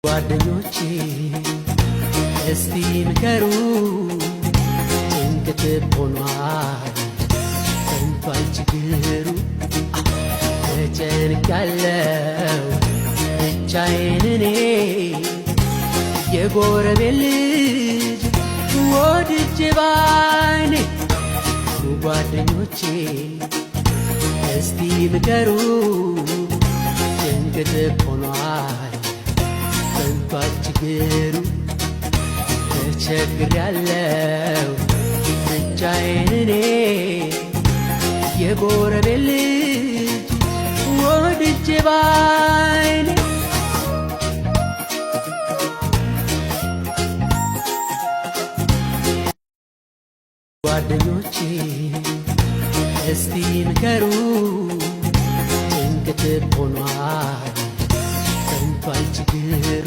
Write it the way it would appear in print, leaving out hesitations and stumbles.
ጓደኞቼ እስቲ ምከሩ ጭንቅት ሆኗል እንቷል ችግሩ ተጨንቄያለሁ ብቻዬን እኔ የጎረቤት ልጅ ወድጄ ባይኔ ጓደኞቼ እስቲ ምከሩ ጭንቅት ሆኗል እንቷል ችግሩ ተቸግሬያለሁ ብቻዬን እኔ የጎረቤት ልጅ ወድጄ ባይኔ